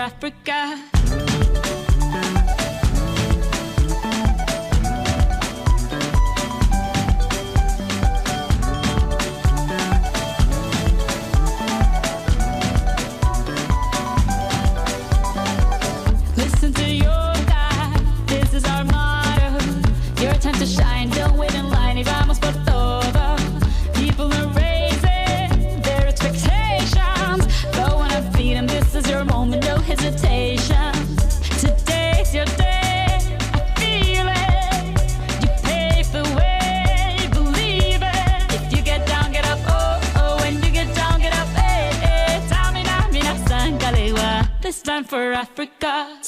Africa. Listen to your God, this is our motto. Your time to shine, don't wait in line y vamos por todo. People are raising their expectations. Go on and feed them, this is your moment, no hesitation. Today's your day, I feel it. You pave the way, believe it. If you get down, get up, oh, oh. When you get down, get up, eh, eh. Tamina, mina, san, kalewa. This time for Africa.